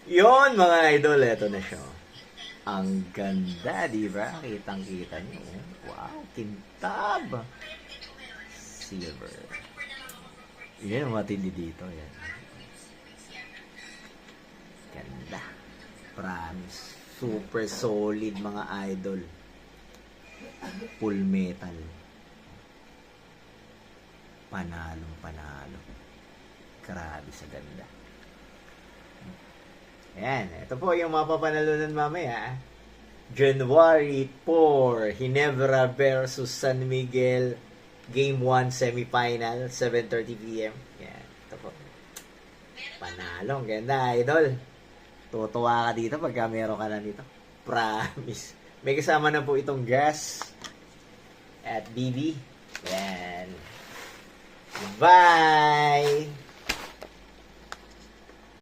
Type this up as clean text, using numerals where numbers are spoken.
Yon mga idol, eto na siya. Ang ganda, di ba? Kitang-kita niyo. Wow, kintab. Silver. Yan ang matindi dito. Yan. Ganda. Promise. Super solid mga idol. Full metal. Panalong panalo. Grabe sa ganda. Ayan, ito po yung mapapanalunan mamaya. January 4, Ginebra versus San Miguel, Game 1 semifinal, 7:30 p.m. Ayan, ito po. Panalong, ganda, idol. Tutuwa ka dito pagka meron ka na dito. Promise. May kasama na po itong gas at BB. Ayan. Bye!